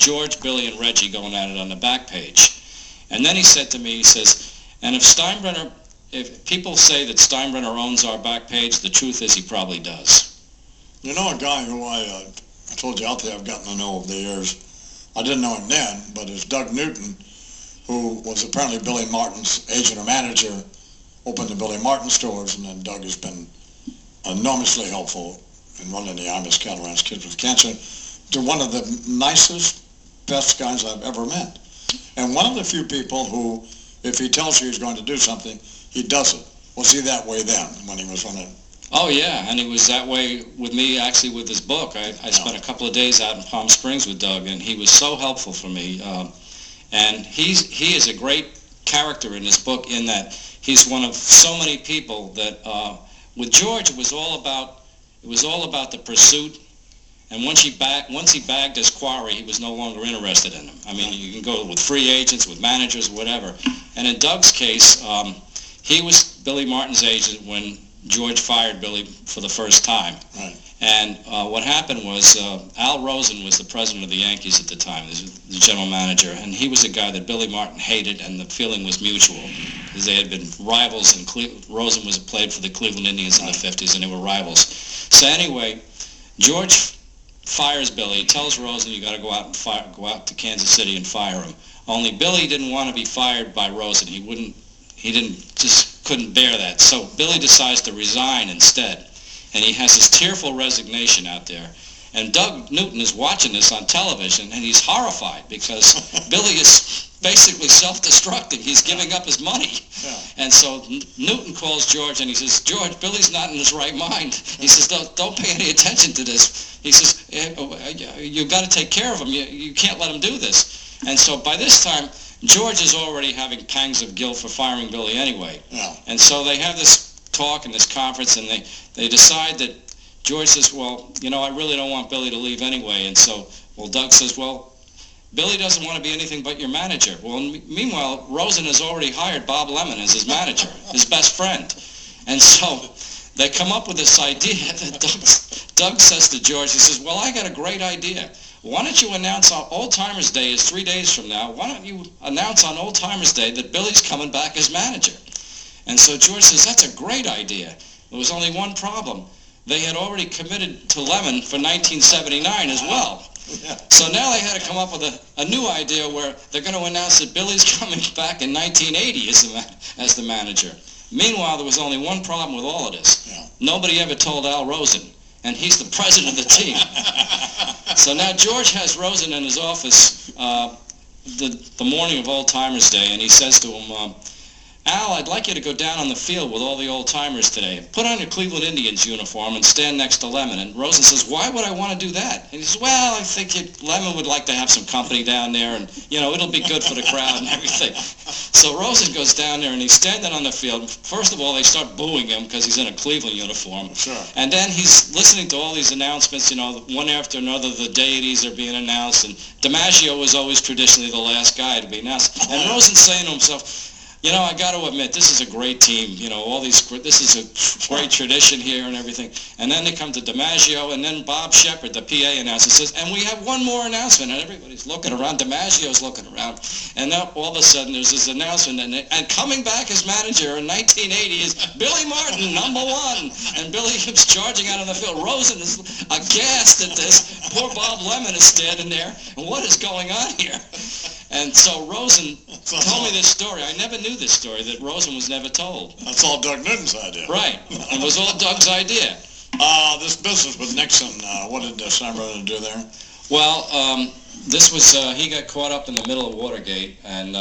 George, Billy, and Reggie going at it on the back page. And then he said to me, he says, and if people say that Steinbrenner owns our back page, the truth is he probably does. You know a guy who I told you out there I've gotten to know over the years. I didn't know him then, but it's Doug Newton, who was apparently Billy Martin's agent or manager, opened the Billy Martin stores, and then Doug has been enormously helpful in running the Imus Cattle Ranch Kids with Cancer. To one of the nicest, best guys I've ever met. And one of the few people who, if he tells you he's going to do something, he does it. Was he that way then when he was running? Oh yeah, and he was that way with me actually with his book. I spent a couple of days out in Palm Springs with Doug, and he was so helpful for me. And he is a great character in this book in that he's one of so many people that with George it was all about the pursuit. And once he bagged his quarry, he was no longer interested in him. I mean, you can go with free agents, with managers, whatever. And in Doug's case, he was Billy Martin's agent when George fired Billy for the first time. Right. And what happened was Al Rosen was the president of the Yankees at the time, the general manager, and he was a guy that Billy Martin hated, and the feeling was mutual. Because they had been rivals, and Rosen played for the Cleveland Indians in the 50s, and they were rivals. So anyway, George fires Billy, tells Rosen, you got to go out to Kansas City and fire him. Only Billy didn't want to be fired by Rosen. He couldn't bear that. So Billy decides to resign instead. And he has this tearful resignation out there. And Doug Newton is watching this on television, and he's horrified because Billy is basically self-destructing. He's giving up his money. Yeah. And so Newton calls George, and he says, George, Billy's not in his right mind. He says, don't pay any attention to this. He says, you've got to take care of him. You can't let him do this. And so by this time, George is already having pangs of guilt for firing Billy anyway. Yeah. And so they have this talk in this conference, and they decide that George says, well, you know, I really don't want Billy to leave anyway. And so, Doug says, well, Billy doesn't want to be anything but your manager. Well, meanwhile, Rosen has already hired Bob Lemon as his manager, his best friend. And so they come up with this idea that Doug says to George, he says, well, I got a great idea. Why don't you announce on Old Timers Day is 3 days from now. Why don't you announce on Old Timers Day that Billy's coming back as manager? And so George says, that's a great idea. There was only one problem. They had already committed to Lemon for 1979 as well. Yeah. So now they had to come up with a new idea where they're going to announce that Billy's coming back in 1980 as the manager. Meanwhile, there was only one problem with all of this. Yeah. Nobody ever told Al Rosen, and he's the president of the team. So now George has Rosen in his office the morning of Old Timers Day, and he says to him, Al, I'd like you to go down on the field with all the old-timers today. Put on your Cleveland Indians uniform and stand next to Lemon. And Rosen says, why would I want to do that? And he says, well, I think Lemon would like to have some company down there, and, you know, it'll be good for the crowd and everything. So Rosen goes down there, and he's standing on the field. First of all, they start booing him because he's in a Cleveland uniform. Sure. And then he's listening to all these announcements, you know, one after another, the deities are being announced, and DiMaggio was always traditionally the last guy to be announced. And Rosen's saying to himself, you know, I got to admit, this is a great team. You know, this is a great tradition here and everything. And then they come to DiMaggio, and then Bob Shepard, the PA announcer, says, and we have one more announcement. And everybody's looking around. DiMaggio's looking around. And then all of a sudden, there's this announcement. And coming back as manager in 1980 is Billy Martin, #1. And Billy keeps charging out on the field. Rosen is aghast at this. Poor Bob Lemon is standing there. And what is going on here? And so Rosen told me this story. I never knew this story, that Rosen was never told. That's all Doug Newton's idea. Right. It was all Doug's idea. This business with Nixon, what did Steinbrenner do there? Well, this was, he got caught up in the middle of Watergate, and